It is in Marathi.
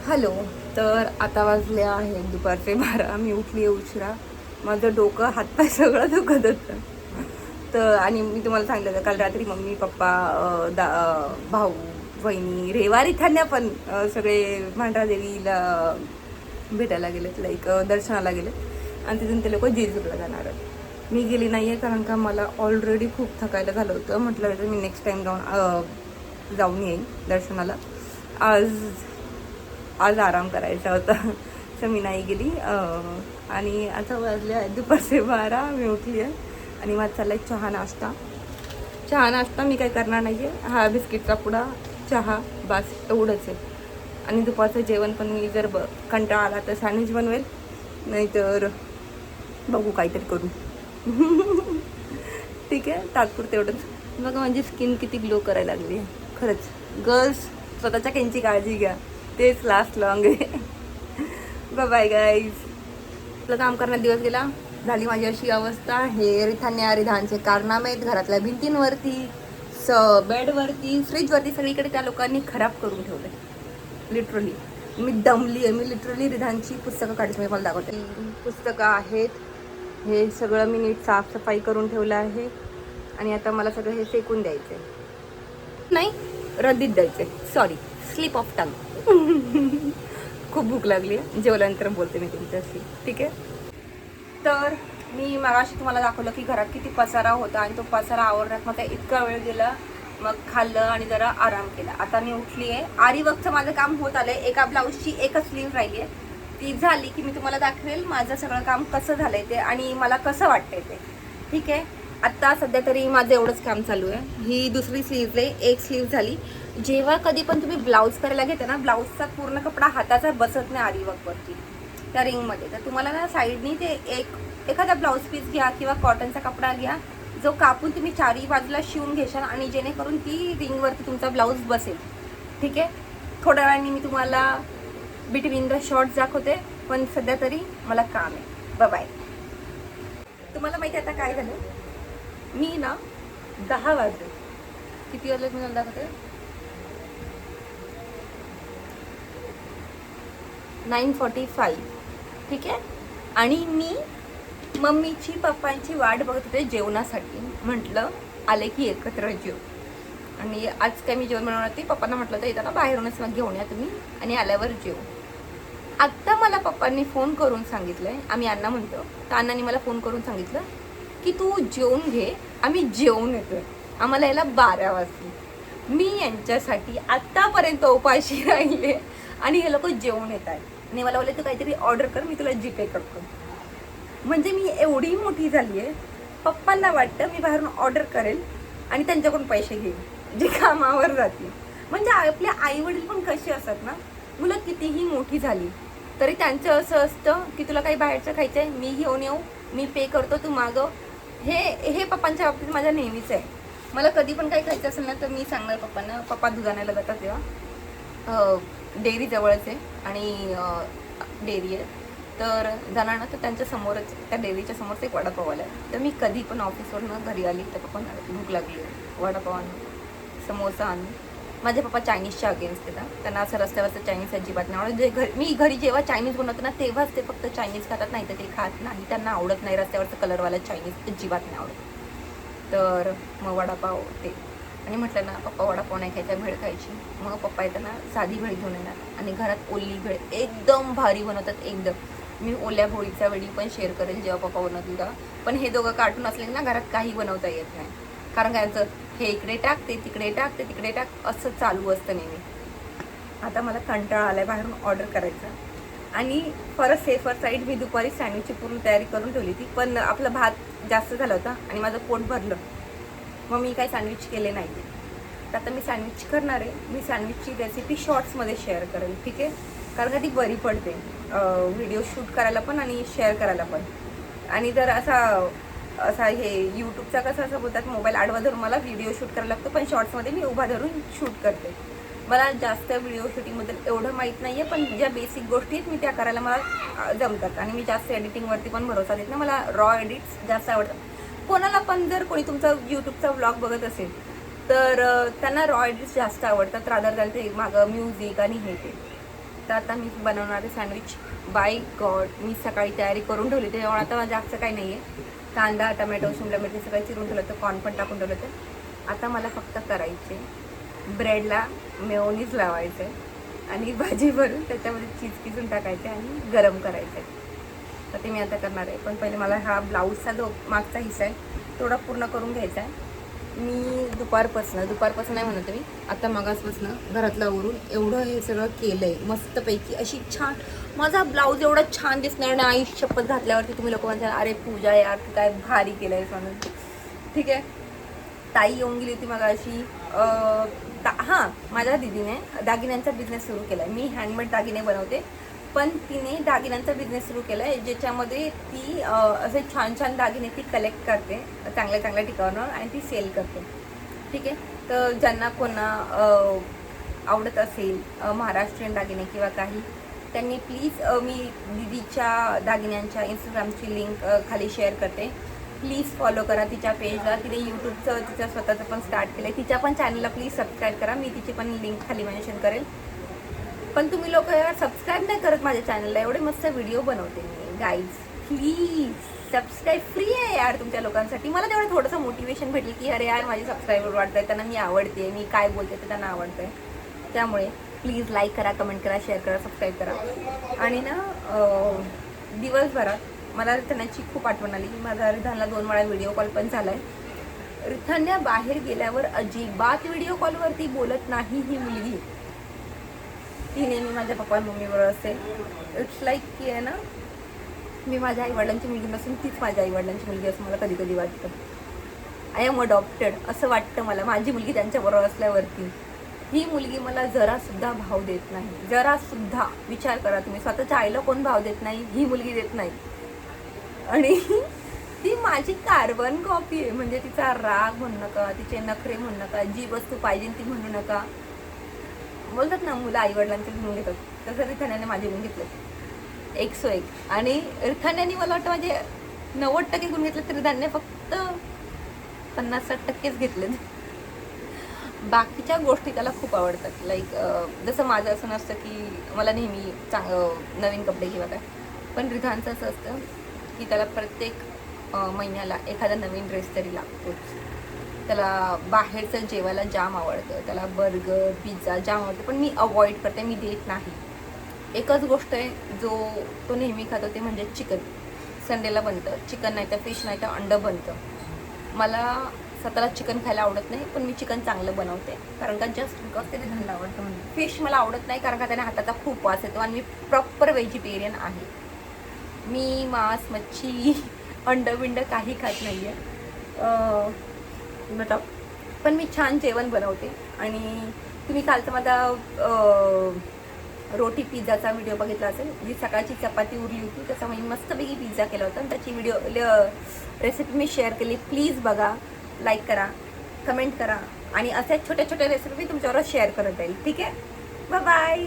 हॅलो. तर आता वाजले आहेत दुपारचे 12. मी उठली आहे उशिरा. माझं डोकं हातपाय सगळं दुखत होतं. तर आणि मी तुम्हाला सांगितलं होतं काल रात्री मम्मी पप्पा भाऊ वहिनी रेवारी थान्या पण सगळे भांडरा देवीला भेटायला गेलेत, लाईक दर्शनाला गेलेत आणि तिथून ते लोक जेजूरला जाणार आहेत. मी गेली नाही आहे कारण का मला ऑलरेडी खूप थकायला झालं होतं. म्हटलं होतं मी नेक्स्ट टाईम जाऊन येईन दर्शनाला. आज आज आराम करायचा होता तर मी नाही गेली. आणि आता वाजले आहेत दुपारचे 12. मी उठली आहे आणि माझा चालला आहे चहा नाश्ता मी काय करणार नाही आहे. हा बिस्किटचा पुडा, चहा, बस एवढंच आहे. आणि दुपारचं जेवण पण मी जर कंटाळा आला तर सँडविच बनवेल, नाहीतर बघू काहीतरी करू. ठीक आहे, तात्पुरतं एवढंच. बघा माझी स्किन किती ग्लो करायला लागली आहे. खरंच गर्ल्स स्वतःच्या केंची काळजी घ्या, तेच लास्ट लॉंग आहे. Bye guys. आपलं काम करण्यात दिवस गेला. झाली माझी अशी अवस्था. हे रिधानचे कारनामे आहेत घरातल्या भिंतींवरती, बेडवरती, फ्रीजवरती, सगळीकडे त्या लोकांनी खराब करून ठेवलं. लिटरली मी दमली आहे. मी लिटरली रिधानची पुस्तकं काढते, मी मला दाखवते. पुस्तकं आहेत, हे सगळं मी नीट साफसफाई करून ठेवलं आहे. आणि आता मला सगळं हे फेकून द्यायचं आहे, नाही रद्दीत द्यायचं आहे. Sorry, slip of tongue. खूप भूक लागली आहे, जेवल्यानंतर बोलते मी तुमच्याशी, ठीक आहे. तर मी मगाशी तुम्हाला दाखवलं की घरात किती पसारा होता आणि तो पसारा आवरण्यात मला इतका वेळ गेला. मग खाल्लं आणि जरा आराम केला. आता मी उठली आहे. आरी वर्कचं माझं काम होत आलं आहे. एका ब्लाऊजची एकच स्लीव राहिली आहे, ती झाली की मी तुम्हाला दाखवेल माझं सगळं काम कसं झालं आहे ते आणि मला कसं वाटतंय ते, ठीक आहे. आत्ता सध्या तरी माझं एवढंच काम चालू आहे. ही दुसरी स्लीव आहे, एक स्लीव झाली. जेव्हा कधी पण तुम्ही ब्लाऊज करायला घेता ना, ब्लाऊजचा पूर्ण कपडा हाताचा बसत नाही आरी वर्कवरती त्या रिंगमध्ये, तर तुम्हाला ना साईडनी ते एखादा ब्लाऊज पीस घ्या किंवा कॉटनचा कपडा घ्या, जो कापून तुम्ही चारही बाजूला शिवून घेशाल आणि जेणेकरून ती रिंगवरती तुमचा ब्लाऊज बसेल, ठीक आहे. थोड्या वेळाने मी तुम्हाला बिटवीन द शॉर्ट्स दाखवते, पण सध्या तरी मला काम आहे. बाय. तुम्हाला माहिती आता काय झालं, मी ना 10 वाजले, किती वाजले मी दाखवते, 9:45, ठीक आहे. आणि मी मम्मीची पप्पांची वाट बघत होते जेवणासाठी. म्हटलं आले की एकत्र जेव. आणि आज काय मी जेवण बनवणार ते पप्पांना म्हटलं होतं येताना बाहेरूनच मग घेऊन या तुम्ही आणि आल्यावर जेव. आत्ता मला पप्पांनी फोन करून सांगितलंय, आम्ही अण्णा म्हणतो, तर अण्णांनी मला फोन करून सांगितलं की तू जेवून घे, आम्ही जेवून येतोय. आम्हाला याला 12 वाजले. मी यांच्यासाठी आत्तापर्यंत उपाशी राहिले आणि हे लोक जेवून येत आहेत. आणि मला बोलले तू काहीतरी ऑर्डर कर, मी तुला जीपे करतो. म्हणजे मी एवढी मोठी झाली आहे, पप्पांना वाटतं मी बाहेरून ऑर्डर करेल आणि त्यांच्याकडून पैसे घेईन, जे कामावर जातील. म्हणजे आपले आई वडील पण कसे असतात ना, मुलं कितीही मोठी झाली तरी त्यांचं असं असतं की तुला काही बाहेरचं खायचं आहे, मी घेऊन येऊ, मी पे करतो, तू मागव. हे पप्पांच्या बाबतीत माझ्या नेहमीच आहे. मला कधी पण काही खायचं असेल ना तर मी सांगणार पप्पांना. पप्पा दूध आणायला जातात तेव्हा डेअरी जवळच आहे आणि डेअरी आहे, तर जाणार ना तर त्यांच्या समोरच, त्या डेअरीच्या समोरच एक वडापाववाला आहे. तर मी कधी पण ऑफिसवरून घरी आली तर पप्पा भूक लागली आहे, वडापाव आणून, समोसा आणून. माझे पप्पा चायनीजच्या अगेन्स्ट येतात, त्यांना असं रस्त्यावरचं चायनीज अजिबात नाही आवडत. जे मी घरी जेव्हा चायनीज बनवते ना तेव्हाच ते फक्त चायनीज खातात, नाही तर ते खात नाही. त्यांना आवडत नाही रस्त्यावरचं कलरवाला चायनीज, अजिबात नाही आवडत. तर मग वडापाव ते. आणि म्हटलं ना पप्पा वडापाव नाही खायचा, भेळ खायची. मग पप्पा येताना साधी भेळ घेऊन येणार आणि घरात ओली भेळ एकदम भारी बनवतात, एकदम. मी ओल्या भोळीचा व्हिडिओ पण शेअर करेल जेव्हा पप्पा बनवतील तेव्हा. पण हे दोघं कार्टून असले ना घरात काही बनवता येत नाही, कारण काय यांचं हे इकडे टाक, ते तिकडे टाक, ते तिकडे टाक, असं चालू असतं नेहमी. आता मला कंटाळा आलाय बाहेरून ऑर्डर करायचा. आणि फॉर अ सेफर साईड मी दुपारी सँडविचची पूर्ण तयारी करून ठेवली होती, पण आपला भात जास्त झाला होता आणि माझं पोट भरलं, मग मी काही सँडविच केले नाही. तर आता मी सँडविच करणार आहे. मी सँडविचची रेसिपी शॉर्ट्समध्ये शेअर करेल, ठीक आहे, कारण का ती बरी पडते व्हिडिओ शूट करायला पण आणि शेअर करायला पण. आणि जर असा हे यूट्यूबचा कसं असं बोलतात मोबाईल आडवा धरून मला व्हिडिओ शूट करायला लागतो, पण शॉर्ट्समध्ये मी उभा धरून शूट करते. मला जास्त व्हिडिओ शूटिंगबद्दल एवढं माहीत नाही आहे, पण ज्या बेसिक गोष्टी आहेत मी त्या करायला मला जमतात. आणि मी जास्त एडिटिंगवरती पण भरोसा देत नाही, मला रॉ एडिट्स जास्त आवडतात. कोणाला पण जर कोणी तुमचा यूट्यूबचा व्लॉग बघत असेल तर त्यांना रॉ एडिट्स जास्त आवडतात रादर दॅन ते मागं म्युझिक आणि हे ते. तर आता मी बनवणार आहे सँडविच. बाय गॉड, मी सकाळी तयारी करून ठेवली त्याच्यामुळे आता जास्त काही नाही आहे. कांदा, टमॅटो, शिमला मिरची सगळं चिरून ठेवलं होतं, कॉर्न पण टाकून ठेवलं होतं. आता मला फक्त करायचे, ब्रेडला मेयोनीज लावायचं आहे आणि भाजी भरून त्याच्यामध्ये चीज किसून टाकायचे आणि गरम करायचं आहे. तर ते मी आता करणार आहे. पण पहिले मला हा ब्लाऊजचा जो मागचा हिस्सा आहे थोडा पूर्ण करून घ्यायचा आहे. मी दुपारपासून नाही म्हणत मी, आता मगाचपासून घरातलं आवरून एवढं हे सगळं केलं आहे मस्तपैकी. अशी छान माझा ब्लाऊज एवढा छान दिसणार आणि आई शपथ घातल्यावरती तुम्ही लोक म्हणता अरे पूजा यार तू काय भारी केलं आहे म्हणून. ठीक आहे, ताई येऊन गेली होती मग अशी. हां, माझ्या दीदीने दागिन्यांचा बिझनेस सुरू केला आहे. मी हँडमेड दागिने बनवते, पण तिने दागिन्यांचा बिझनेस सुरू केला आहे ज्याच्यामध्ये ती असे छान छान दागिने ती कलेक्ट करते चांगल्या चांगल्या ठिकाणावर आणि ती सेल करते. ठीक आहे, तर ज्यांना कोणा आवडत असेल महाराष्ट्रीयन दागिने किंवा काही, त्यांनी प्लीज मी दीदीच्या दागिन्यांच्या इंस्टाग्रामची लिंक खाली शेअर करते. प्लीज फॉलो करा तिच्या पेजला. तिने यूट्यूबचं तिचं स्वतःचं पण स्टार्ट केलं आहे. तिच्या पण चॅनलला प्लीज सबस्क्राईब करा. मी तिची पण लिंक खाली मेन्शन करेल. पण तुम्ही लोक यार सबस्क्राईब नाही करत माझ्या चॅनलला. एवढे मस्त व्हिडिओ बनवते मी. गाईज प्लीज सबस्क्राईब फ्री आहे यार तुमच्या लोकांसाठी. मला तेवढं थोडंसं मोटिवेशन भेटेल की अरे यार माझे सबस्क्रायबर वाढत आहे, त्यांना मी आवडते, मी काय बोलते ते त्यांना आवडतं आहे. त्यामुळे प्लीज लाईक करा, कमेंट करा, शेअर करा, सबस्क्राईब करा. आणि ना दिवसभरात मला रिथाण्याची खूप आठवण आली. माझा रिथानला 2 वेळा व्हिडिओ कॉल पण झाला आहे. रिथान्या बाहेर गेल्यावर अजिबात व्हिडिओ कॉलवरती बोलत नाही ही मुलगी. ती नेहमी माझ्या पप्पा मम्मीबरोबर असते. इट्स लाईक की आहे ना, मी माझ्या आईवडिलांची मुलगी नसून तीच माझ्या आईवडिलांची मुलगी असं मला कधी कधी वाटतं. आय एम अडॉप्टेड असं वाटतं मला माझी मुलगी त्यांच्याबरोबर असल्यावरती. ही मुलगी मला जरासुद्धा भाव देत नाही, जरासुद्धा. विचार करा तुम्ही, स्वतःच्या आईला कोण भाव देत नाही, ही मुलगी देत नाही. आणि ती माझी कार्बन कॉपी आहे. म्हणजे तिचा राग म्हणू नका, तिचे नखरे म्हणू नका, जी वस्तू पाहिजे ती म्हणू नका. बोलतात ना मुलं आईवडिलांचे घेऊन घेतात, तसं रिथाण्याने माझे घेऊन घेतले 101. आणि रिथाण्याने मला वाटतं माझे 90% गुण घेतले, तर रिथाण्याने फक्त 50-60% घेतले. बाकीच्या गोष्टी त्याला खूप आवडतात. लाईक जसं माझं असं नसतं की मला नेहमी नवीन कपडे किंवा काय, पण रिथानचं असं असतं की त्याला प्रत्येक महिन्याला एखादा नवीन ड्रेस तरी लागतोच. त्याला बाहेरचं जेवायला जाम आवडतं, त्याला बर्गर पिझ्झा जाम आवडतं, पण मी अवॉइड करते, मी देत नाही. एकच गोष्ट आहे जो तो नेहमी खातो ते म्हणजे चिकन. संडेला बनतं चिकन, नाही तर फिश, नाही तर अंडं बनतं. मला स्वतःला चिकन खायला आवडत नाही, पण मी चिकन चांगलं बनवते कारण का जस्ट बिकॉज ते रिथानला आवडतं म्हणून. फिश मला आवडत नाही कारण का त्याने हाताचा खूप वास येतो आणि मी प्रॉपर व्हेजिटेरियन आहे. मी मांस, मच्छी, अंडं बिंड काही खात नाही आहे. पण मी छान जेवण बनवते. आणि तुम्ही कालचा माझा रोटी पिझ्झाचा व्हिडिओ बघितला असेल, जी सकाळची चपाती उरली होती त्याच्यामुळे मी मस्तपैकी पिझ्झा केला होता आणि त्याची रेसिपी मी शेअर केली. प्लीज बघा, लाईक करा, कमेंट करा आणि अशा छोट्या छोट्या रेसिपी मी तुमच्याबरोबर शेअर करत जाईल. ठीक आहे, बाय बाय.